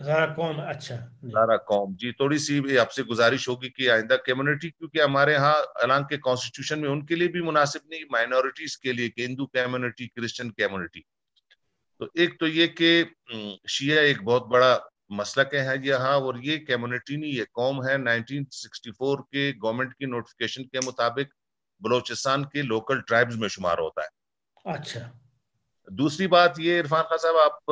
ہزارہ قوم. اچھا ہزارہ قوم. جی تھوڑی سی آپ سے گزارش ہوگی کہ آئندہ کمیونٹی، کیونکہ ہمارے ہاں اعلان کے کانسٹیٹیوشن میں ان کے لیے بھی مناسب نہیں، مائنورٹیز کے لیے کہ ہندو کمیونٹی، کرسچن کمیونٹی. تو ایک تو یہ کہ شیعہ ایک بہت بڑا مسلک ہے یہاں، اور یہ کمیونٹی نہیں، یہ قوم ہے. 1964 کے گورنمنٹ کی نوٹیفیکیشن کے مطابق بلوچستان کے لوکل ٹرائبز میں شمار ہوتا ہے. اچھا. دوسری بات یہ عرفان خان صاحب آپ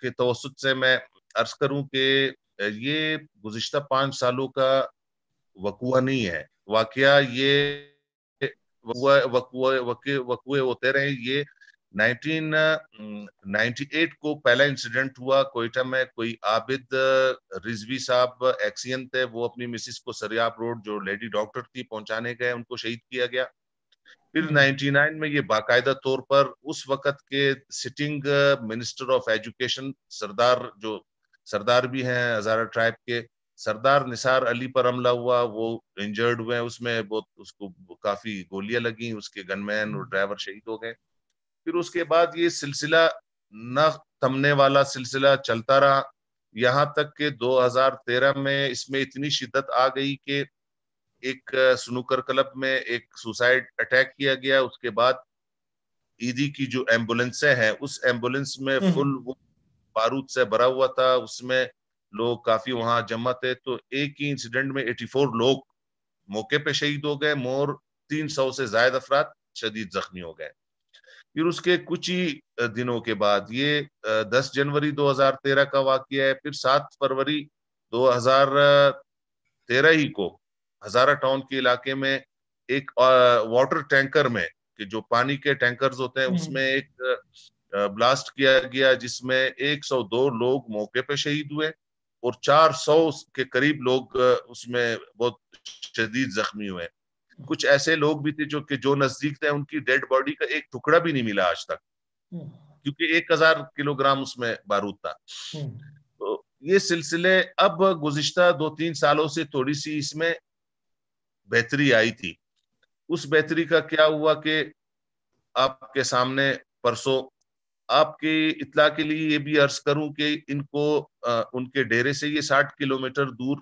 کے توسط سے میں عرض کروں کہ یہ گزشتہ 5 سالوں کا وقوع نہیں ہے. واقعہ یہ وقوع ہوتے رہے. یہ 1998 کو پہلا انسیڈنٹ ہوا کوئٹہ میں. کوئی عابد رضوی صاحب ایکسین تھے، وہ اپنی مسز کو سریاب روڈ جو لیڈی ڈاکٹر تھی پہنچانے گئے، ان کو شہید کیا گیا. پھر 99 میں یہ باقاعدہ طور پر اس وقت کے سٹنگ منسٹر آف ایجوکیشن سردار بھی ہیں ہزارہ ٹرائب کے، سردار نثار علی پر حملہ ہوا. وہ انجرڈ ہوئے، اس میں بہت اس کو کافی گولیاں لگیں، اس کے گن مین اور ڈرائیور شہید ہو گئے. پھر اس کے بعد یہ سلسلہ نہ تھمنے والا سلسلہ چلتا رہا، یہاں تک کہ 2013 میں اس میں اتنی شدت آ گئی کہ ایک سنوکر کلب میں ایک سوسائڈ اٹیک کیا گیا. اس کے بعد ایدی کی جو ایمبولنسیں ہیں، اس ایمبولنس میں فل وہ بارود سے بھرا ہوا تھا، اس میں لوگ کافی وہاں جمع تھے. تو ایک ہی انسیڈنٹ میں 84 لوگ موقع پہ شہید ہو گئے، 300 سے زائد افراد شدید زخمی ہو گئے. پھر اس کے کچھ ہی دنوں کے بعد یہ 10 جنوری 2013 کا واقعہ ہے. پھر 7 فروری 2013 ہی کو ہزارہ ٹاؤن کے علاقے میں ایک واٹر ٹینکر میں، کہ جو پانی کے ٹینکرز ہوتے ہیں، اس میں ایک بلاسٹ کیا گیا جس میں 102 لوگ موقع پہ شہید ہوئے اور 400 کے قریب لوگ اس میں بہت شدید زخمی ہوئے. کچھ ایسے لوگ بھی تھے جو نزدیک تھے، ان کی ڈیڈ باڈی کا ایک ٹکڑا بھی نہیں ملا آج تک، کیونکہ 1000 کلو گرام اس میں بارود تھا. تو یہ سلسلے اب گزشتہ 2-3 سالوں سے تھوڑی سی اس میں بہتری آئی تھی. اس بہتری کا کیا ہوا کہ آپ کے سامنے پرسوں آپ کی اطلاع کے لیے یہ بھی عرض کروں کہ ان کو ان کے ڈیرے سے یہ 60 کلومیٹر دور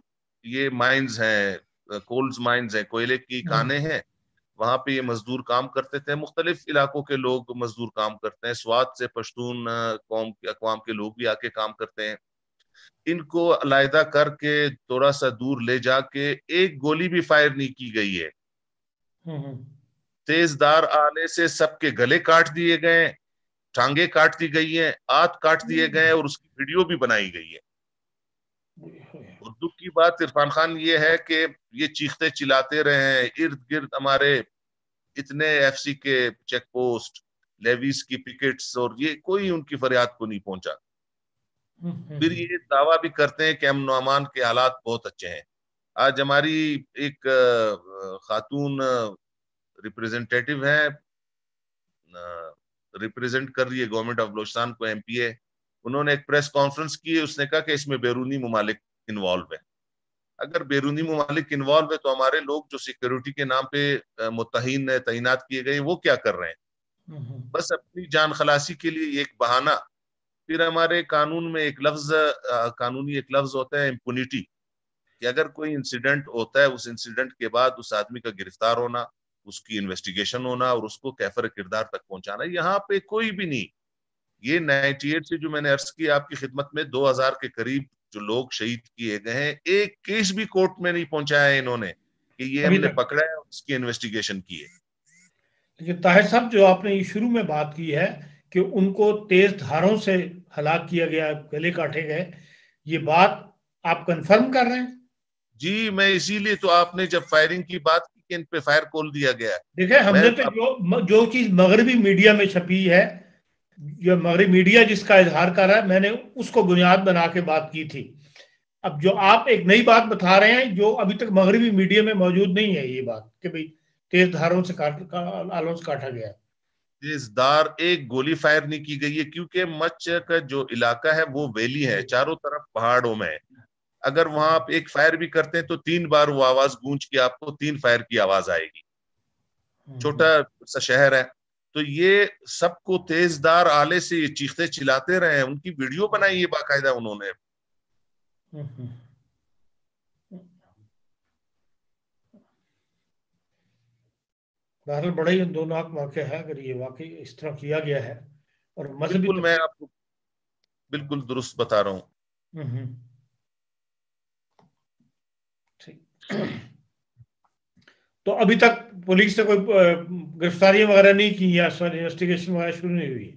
یہ مائنز ہیں، کولز مائنز ہیں، کوئلے کی کانیں ہیں. وہاں پہ یہ مزدور کام کرتے تھے، مختلف علاقوں کے لوگ مزدور کام کرتے ہیں، سوات سے پشتون اقوام کے لوگ بھی آ کے کام کرتے ہیں. ان کو علیحدہ کر کے تھوڑا سا دور لے جا کے ایک گولی بھی فائر نہیں کی گئی ہے. تیز دار آنے سے سب کے گلے کاٹ دیے گئے، ٹانگیں کاٹ دی گئی ہیں، ہاتھ کاٹ دیے گئے، اور اس کی ویڈیو بھی بنائی گئی ہے. اور دکھ کی بات عرفان خان یہ ہے کہ یہ چیختے چلاتے رہے ہیں. ارد گرد ہمارے اتنے ایف سی کے چیک پوسٹ، لیویز کی پکٹس، اور یہ کوئی ان کی فریاد کو نہیں پہنچا. پھر یہ دعویٰ بھی کرتے ہیں کہ امن و امان کے حالات بہت اچھے ہیں. آج ہماری ایک خاتون ریپریزنٹیٹیو ہیں، ریپریزنٹ کر رہی ہے گورنمنٹ آف بلوچستان کو، ایم پی اے. انہوں نے ایک پریس کانفرنس کی ہے، اس نے کہا کہ اس میں بیرونی ممالک انوالو ہے. اگر بیرونی ممالک انوالو ہے تو ہمارے لوگ جو سیکیورٹی کے نام پہ متحین تعینات کیے گئے وہ کیا کر رہے ہیں؟ بس اپنی جان خلاصی کے لیے ایک بہانہ. پھر ہمارے قانون میں قانونی ایک لفظ ہوتا ہے امپونیٹی، کہ اگر کوئی انسیڈنٹ ہوتا ہے، اس انسیڈنٹ کے بعد اس آدمی کا گرفتار ہونا، اس کی انویسٹیگیشن ہونا اور اس کو کیفر کردار تک پہنچانا. یہاں پہ کوئی بھی نہیں. یہ 98 سے جو میں نے عرض کیا آپ کی خدمت میں، 2000 کے قریب جو لوگ شہید کیے گئے ہیں، ایک کیس بھی کورٹ میں نہیں پہنچایا ہے انہوں نے کہ یہ ہم نے پکڑا ہے اور اس کی انویسٹیگیشن کی ہے. لیکن طاہر صاحب، جو آپ نے یہ شروع میں بات کی ہے کہ ان کو تیز دھاروں سے ہلاک کیا گیا، گلے کاٹے گئے، یہ بات آپ کنفرم کر رہے ہیں؟ جی، میں اسی لیے تو آپ نے جب فائرنگ کی بات کی کہ ان پہ فائر کول دیا گیا. دیکھیں، ہم نے تو جو چیز مغربی میڈیا میں چھپی ہے، جو مغربی میڈیا جس کا اظہار کر رہا ہے، میں نے اس کو بنیاد بنا کے بات کی تھی. اب جو آپ ایک نئی بات بتا رہے ہیں جو ابھی تک مغربی میڈیا میں موجود نہیں ہے، یہ بات کہ بھئی تیز دھاروں سے آلوں سے کاٹا گیا. تیز دار ایک گولی فائر نہیں کی گئی ہے، کیونکہ مچ کا جو علاقہ ہے وہ ویلی ہے، چاروں طرف پہاڑوں میں. اگر وہاں آپ ایک فائر بھی کرتے ہیں تو 3 بار وہ آواز گونج کے آپ کو 3 فائر کی آواز آئے گی. چھوٹا سا شہر ہے. تو یہ سب کو تیز دار آلے سے یہ چیختے چلاتے رہے ہیں. ان کی ویڈیو بنائی ہے باقاعدہ انہوں نے. بہرحال بڑا ہی اندوناک واقعہ ہے اگر یہ واقعی اس طرح کیا گیا ہے، اور مذہبی بالکل، میں آپ کو بالکل درست بتا رہا ہوں. تو ابھی تک پولیس سے کوئی گرفتاریاں وغیرہ نہیں کی یا انویسٹیگیشن وغیرہ شروع نہیں ہوئی؟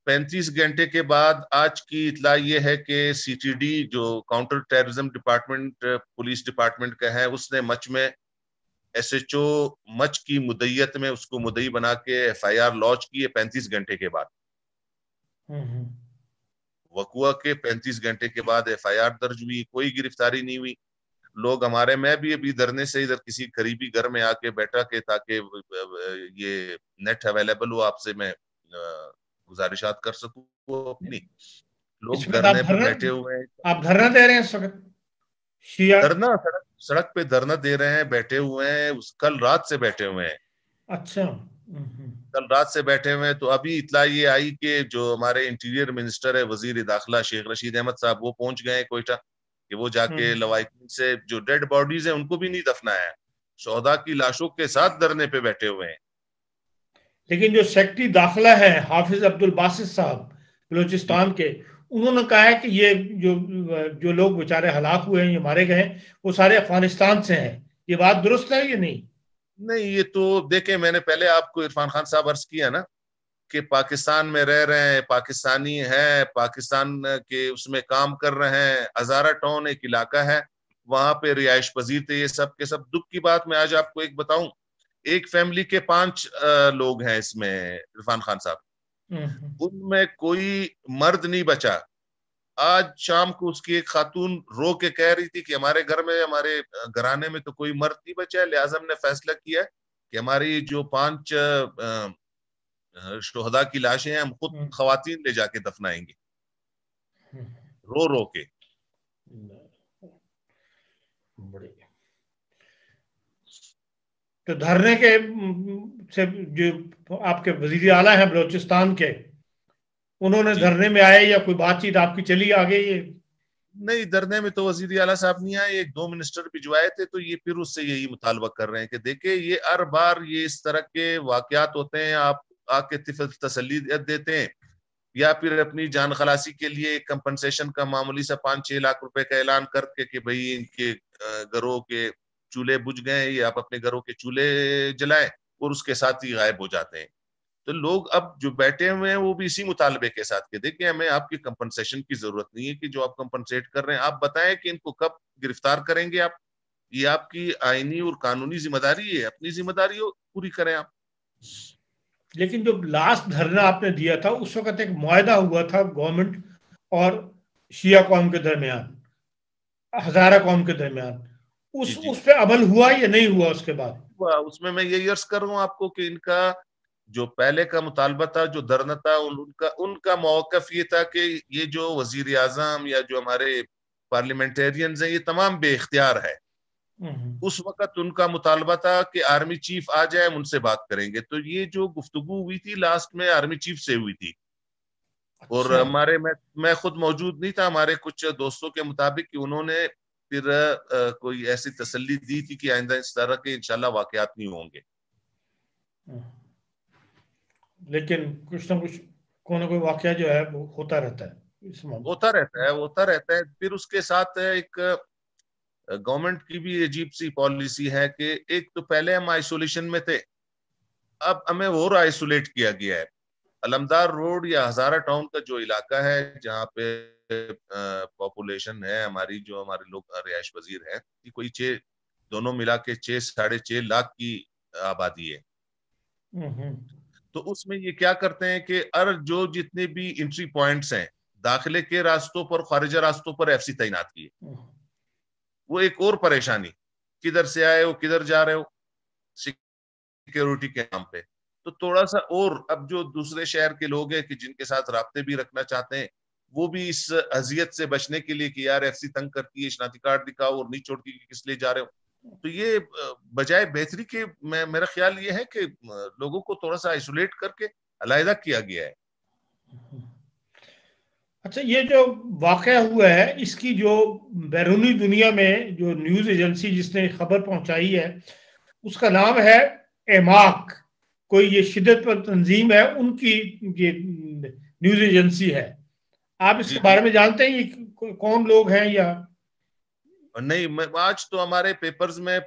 35 گھنٹے کے بعد آج کی اطلاع یہ ہے کہ سی ٹی ڈی جو counter terrorism department police department کا ہے، اس نے مچ میں ایس ایچ او مچ کی مدعیت میں اس کو مدعی بنا کے ایف آئی آر لانچ کی ہے 35 گھنٹے کے بعد. وقوع کے 35 گھنٹے کے بعد ایف آئی آر درج ہوئی، کوئی گرفتاری نہیں ہوئی. لوگ ہمارے، میں بھی ابھی دھرنے سے ادھر کسی قریبی گھر میں آ کے بیٹھا کے تاکہ یہ نیٹ اویلیبل ہو، آپ سے میں گزارشات کر سکوں اپنی. لوگ دھرنے پہ بیٹھے ہوئے ہیں. آپ دھرنا دے رہے ہیں اس وقت؟ دھرنا سڑک پہ دھرنا دے رہے ہیں، بیٹھے ہوئے ہیں، کل رات سے بیٹھے ہوئے ہیں. اچھا، کل رات سے بیٹھے ہوئے ہیں. تو ابھی اطلاع یہ آئی کہ جو ہمارے انٹیریئر منسٹر ہے، وزیر داخلہ شیخ رشید احمد صاحب، وہ پہنچ گئے ہیں کوئٹہ، کہ وہ جا کے لوائکن سے جو ڈیڈ باڈیز ہیں ان کو بھی نہیں دفنایا ہے، شہداء کی لاشوں کے ساتھ دھرنے پہ بیٹھے ہوئے ہیں. لیکن جو سیکٹری داخلہ ہے حافظ عبد الباسط صاحب بلوچستان کے، انہوں نے کہا ہے کہ یہ جو لوگ بیچارے ہلاک ہوئے ہیں، یہ مارے گئے ہیں، وہ سارے افغانستان سے ہیں. یہ بات درست ہے یا نہیں؟ نہیں، یہ تو دیکھیں، میں نے پہلے آپ کو عرفان خان صاحب عرض کیا نا کہ پاکستان میں رہ رہے ہیں، پاکستانی ہیں، پاکستان کے اس میں کام کر رہے ہیں. ہزارہ ٹاؤن ایک علاقہ ہے، وہاں پہ رہائش پذیر تھے. یہ سب کے سب دکھ کی بات میں آج آپ کو ایک بتاؤں، ایک فیملی کے 5 لوگ ہیں اس میں عرفان خان صاحب، ان میں کوئی مرد نہیں بچا. آج شام کو اس کی ایک خاتون رو کے کہہ رہی تھی کہ ہمارے گھر میں، ہمارے گھرانے میں تو کوئی مرد نہیں بچا ہے، لہٰذا ہم نے فیصلہ کیا کہ ہماری جو 5 شہداء کی لاشیں ہیں ہم خود خواتین لے جا کے دفنائیں گے، رو رو کے. تو دھرنے کے سے جو آپ کے وزیر اعلیٰ ہیں بلوچستان کے، انہوں نے دھرنے میں آئے یا کوئی بات چیت آپ کی چلی آگے؟ یہ نہیں، دھرنے میں تو وزیر اعلیٰ صاحب نہیں آئے، 1-2 منسٹر بھی جو آئے تھے، تو یہ پھر اس سے یہی مطالبہ کر رہے ہیں کہ دیکھیں یہ ہر بار یہ اس طرح کے واقعات ہوتے ہیں، آپ آ کے تسلی دیتے ہیں یا پھر اپنی جان خلاصی کے لیے کمپنسیشن کا معمولی سا 5-6 لاکھ روپے کا اعلان کر کے کہ بھئی ان کے گھروں کے چولہے بجھ گئے، یہ آپ اپنے گھروں کے چولہے جلائیں، اور اس کے ساتھ ہی غائب ہو جاتے ہیں. تو لوگ اب جو بیٹھے ہوئے ہیں وہ بھی اسی مطالبے کے ساتھ کہ دیکھیں ہمیں آپ کی کمپنسیشن کی ضرورت نہیں ہے، کہ جو آپ کمپنسیٹ کر رہے ہیں آپ بتائیں کہ ان کو کب گرفتار کریں گے آپ. یہ آپ کی آئینی اور قانونی ذمہ داری ہے، اپنی ذمہ داری پوری کریں آپ. لیکن جو لاسٹ دھرنا آپ نے دیا تھا اس وقت ایک معاہدہ ہوا تھا گورنمنٹ اور شیعہ قوم کے درمیان، ہزارہ قوم کے درمیان، اس پہ عمل ہوا یا نہیں ہوا اس کے بعد؟ اس میں یہی عرض کر رہا ہوں آپ کو کہ ان کا جو پہلے کا مطالبہ تھا، جو دھرنا تھا، ان کا موقف یہ تھا کہ یہ جو وزیر اعظم یا جو ہمارے پارلیمنٹیرینز ہیں یہ تمام بے اختیار ہے. اس وقت ان کا مطالبہ تھا کہ آرمی چیف آ جائے، ہم ان سے بات کریں گے. تو یہ جو گفتگو ہوئی تھی لاسٹ میں آرمی چیف سے ہوئی تھی، اور ہمارے میں خود موجود نہیں تھا، ہمارے کچھ دوستوں کے مطابق کہ انہوں نے پھر کوئی ایسی تسلی دی تھی کہ آئندہ اس طرح کے انشاءاللہ واقعات نہیں ہوں گے. لیکن کچھ نہ کچھ کوئی نہ کوئی واقعہ جو ہے وہ ہوتا رہتا ہے. ہوتا رہتا ہے. پھر اس کے ساتھ ایک گورنمنٹ کی بھی عجیب سی پالیسی ہے کہ ایک تو پہلے ہم آئسولیشن میں تھے، اب ہمیں اور آئسولیٹ کیا گیا ہے. علمدار روڈ یا ہزارہ ٹاؤن کا جو علاقہ ہے جہاں پہ پاپولیشن ہے ہماری، جو ہمارے لوگ رہائش پذیر ہیں، کوئی دونوں ملا کے 6-6.5 لاکھ کی آبادی ہے. تو اس میں یہ کیا کرتے ہیں کہ جو جتنے بھی انٹری پوائنٹس ہیں داخلے کے راستوں پر، خارجہ راستوں پر ایف سی تعینات کیے. وہ ایک اور پریشانی، کدھر سے آئے ہو، کدھر جا رہے ہو، سیکیورٹی کے نام پہ. تو تھوڑا سا، اور اب جو دوسرے شہر کے لوگ ہیں کہ جن کے ساتھ رابطے بھی رکھنا چاہتے ہیں، وہ بھی اس اذیت سے بچنے کے لیے کہ یار ایف سی تنگ کرتی ہے، شناختی کارڈ دکھاؤ اور نہیں چھوڑتی کہ کس لیے جا رہے ہو. تو یہ بجائے بہتری کے میرا خیال یہ ہے کہ لوگوں کو تھوڑا سا آئسولیٹ کر کے علیحدہ کیا گیا ہے. اچھا، یہ جو واقعہ ہوا ہے اس کی جو بیرونی دنیا میں جو نیوز ایجنسی جس نے خبر پہنچائی ہے اس کا نام ہے ایماک، کوئی یہ شدت پر تنظیم ہے، ان کی یہ نیوز ایجنسی ہے. آپ اس کے بارے میں جانتے ہیں یہ کون لوگ ہیں یا نہیں؟ آج تو ہمارے پیپرز میں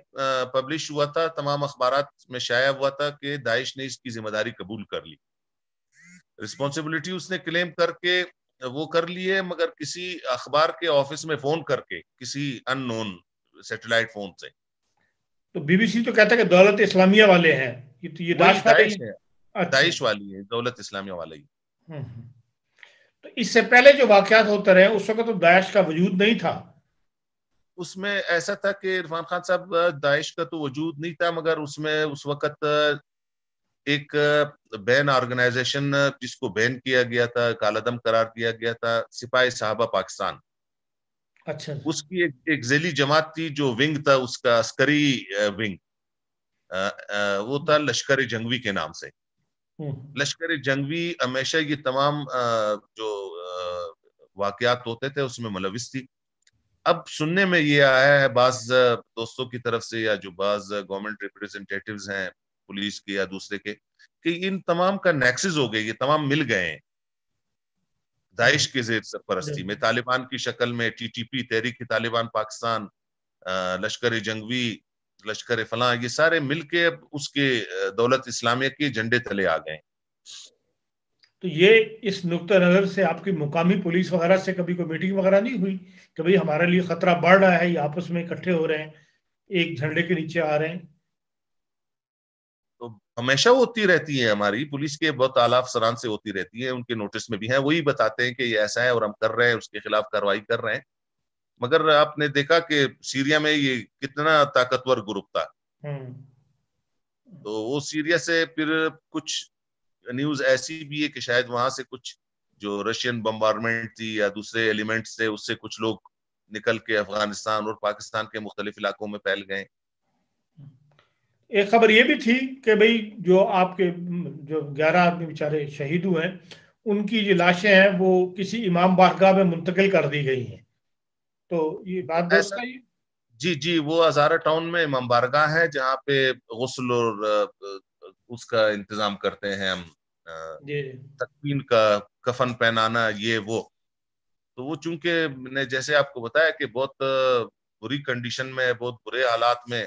پبلش ہوا تھا، تمام اخبارات میں شائع ہوا تھا کہ داعش نے اس کی ذمہ داری قبول کر لی، رسپانسبلٹی اس نے کلیم کر کے وہ کر لیے، مگر کسی اخبار کے آفس میں فون کر کے کسی ان نون سیٹلائٹ فون سے. تو بی بی سی تو کہتا ہے کہ دولت اسلامیہ والے ہیں، یہ وہی داعش والے داعش ہے، داعش والی ہے، دولت اسلامیہ والا ہی. تو اس سے پہلے جو واقعات ہوتے رہے اس وقت تو داعش کا وجود نہیں تھا. اس میں ایسا تھا کہ عرفان خان صاحب داعش کا تو وجود نہیں تھا، مگر اس میں اس وقت ایک بین آرگنائزیشن جس کو بین کیا گیا تھا، کالعدم قرار دیا گیا تھا، سپاہی صحابہ پاکستان. اچھا، اس کی ایک ذیلی جماعت تھی جو ونگ تھا اس کا، عسکری ونگ، وہ تھا لشکر جنگوی کے نام سے. لشکر جنگوی ہمیشہ یہ تمام جو واقعات ہوتے تھے اس میں ملوث تھی. اب سننے میں یہ آیا ہے بعض دوستوں کی طرف سے یا جو بعض گورنمنٹ ریپریزنٹیٹیوز ہیں پولیس کے یا دوسرے کے، کہ ان تمام کا نیکسس ہو گئے، یہ تمام مل گئے ہیں داعش کے زیر سرپرستی میں، طالبان کی شکل میں، ٹی ٹی پی تحریک طالبان پاکستان، لشکر جنگوی، لشکر فلاں، یہ سارے مل کے اس کے دولت اسلامیہ کے جھنڈے تلے آ گئے. تو یہ اس نقطہ نظر سے آپ کی مقامی پولیس وغیرہ سے کبھی کوئی میٹنگ وغیرہ نہیں ہوئی کہ بھئی ہمارے لیے خطرہ بڑھ رہا ہے، یہ آپس میں اکٹھے ہو رہے ہیں، ایک جھنڈے کے نیچے آ رہے ہیں؟ تو ہمیشہ ہوتی رہتی ہے، ہماری پولیس کے بہت اعلیٰ افسران سے ہوتی رہتی ہے، ان کے نوٹس میں بھی ہیں، وہی بتاتے ہیں کہ یہ ایسا ہے اور ہم کر رہے ہیں، اس کے خلاف کارروائی کر رہے ہیں. مگر آپ نے دیکھا کہ سیریا میں یہ کتنا طاقتور گروپ تھا، تو وہ سیریا سے پھر کچھ نیوز ایسی بھی ہے کہ شاید وہاں سے کچھ جو رشین بمبارمنٹ تھی یا دوسرے ایلیمنٹس تھے اس سے کچھ لوگ نکل کے افغانستان اور پاکستان کے مختلف علاقوں میں پھیل گئے. ایک خبر یہ بھی تھی کہ بھئی جو آپ کے جو 11 آدمی بیچارے شہید ہوئے ہیں ان کی جو لاشیں ہیں وہ کسی امام بارگاہ میں منتقل کر دی گئی ہیں، تو یہ بات درست ہے؟ جی وہ ہزارہ ٹاؤن میں امام بارگاہ ہے جہاں پہ غسل اور اس کا انتظام کرتے ہیں ہم، تکفین کا، کفن پہنانا، یہ وہ. تو وہ چونکہ میں نے جیسے آپ کو بتایا کہ بہت بری کنڈیشن میں، بہت برے حالات میں،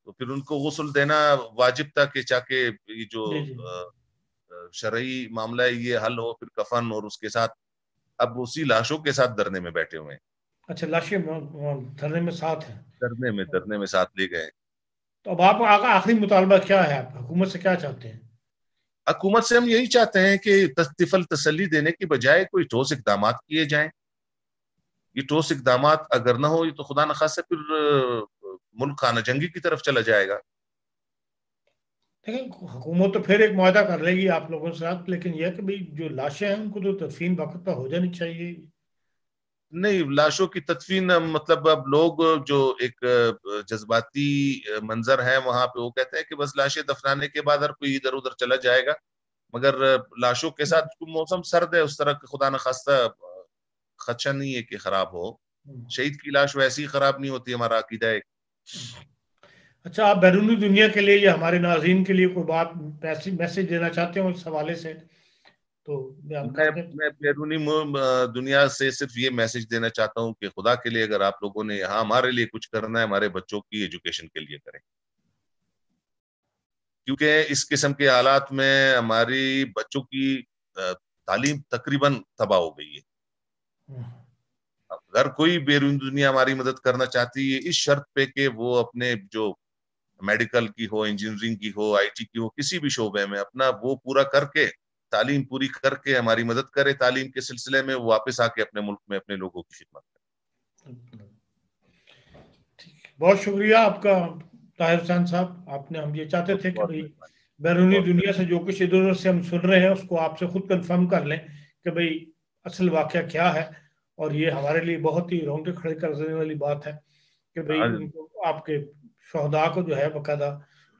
تو پھر ان کو غسل دینا واجب تھا کہ چاہے یہ جو شرعی معاملہ ہے یہ حل ہو، پھر کفن اور اس کے ساتھ اب اسی لاشوں کے ساتھ دھرنے میں بیٹھے ہوئے ہیں. اچھا، لاشیں دھرنے میں ساتھ ہیں، دھرنے میں ساتھ لے گئے. تو اب آپ آخری مطالبہ کیا ہے، آپ حکومت سے کیا چاہتے ہیں؟ حکومت سے ہم یہی چاہتے ہیں کہ طفل تسلی دینے کی بجائے کوئی ٹھوس اقدامات کیے جائیں. یہ ٹھوس اقدامات اگر نہ ہو تو خدا نخواستہ پھر ملک خانہ جنگی کی طرف چلا جائے گا. دیکھیں حکومت تو پھر ایک معاہدہ کر لے گی آپ لوگوں کے ساتھ، لیکن یہ کہ بھئی جو لاشیں ہیں ان کو تو تدفین وقت پر ہو جانی چاہیے. نہیں، لاشوں کی تدفین مطلب اب لوگ جو ایک جذباتی منظر ہے وہاں پہ وہ کہتے ہیں کہ بس لاشیں دفنانے کے بعد ہر کوئی ادھر ادھر چلا جائے گا، مگر لاشوں کے ساتھ موسم سرد ہے، اس طرح خدا نخواستہ خدشہ نہیں ہے کہ خراب ہو. شہید کی لاش ویسی خراب نہیں ہوتی، ہمارا عقیدہ ہے. اچھا، آپ بیرونی دنیا کے لیے یا ہمارے ناظرین کے لیے کوئی بات میسج دینا چاہتے ہو اس حوالے سے تو میں بیرونی دنیا سے صرف یہ میسج دینا چاہتا ہوں کہ خدا کے لیے اگر آپ لوگوں نے یہاں ہمارے لیے کچھ کرنا ہے، ہمارے بچوں کی ایجوکیشن کے لیے کریں، کیونکہ اس قسم کے حالات میں ہماری بچوں کی تعلیم تقریباً تباہ ہو گئی ہے. اگر کوئی بیرون دنیا ہماری مدد کرنا چاہتی ہے اس شرط پہ کہ وہ اپنے جو میڈیکل کی ہو، انجینئرنگ کی ہو، آئی ٹی کی ہو، کسی بھی شعبے میں اپنا وہ پورا کر کے، تعلیم پوری کر کے ہماری مدد کرے تعلیم کے سلسلے میں، وہ واپس آ کے اپنے ملک میں اپنے لوگوں کی خدمت کرے. بہت شکریہ آپ کا طاہر حسین صاحب. آپ نے، ہم یہ چاہتے تھے کہ بھئی بیرونی دنیا سے جو کچھ ادھر ادھر سے ہم سن رہے ہیں اس کو آپ سے خود کنفرم کر لیں کہ بھئی اصل واقعہ کیا ہے، اور یہ ہمارے لیے بہت ہی رونگٹے کھڑے کر دینے والی بات ہے کہ بھئی ان کو آپ کے شہداء کو جو ہے باقاعدہ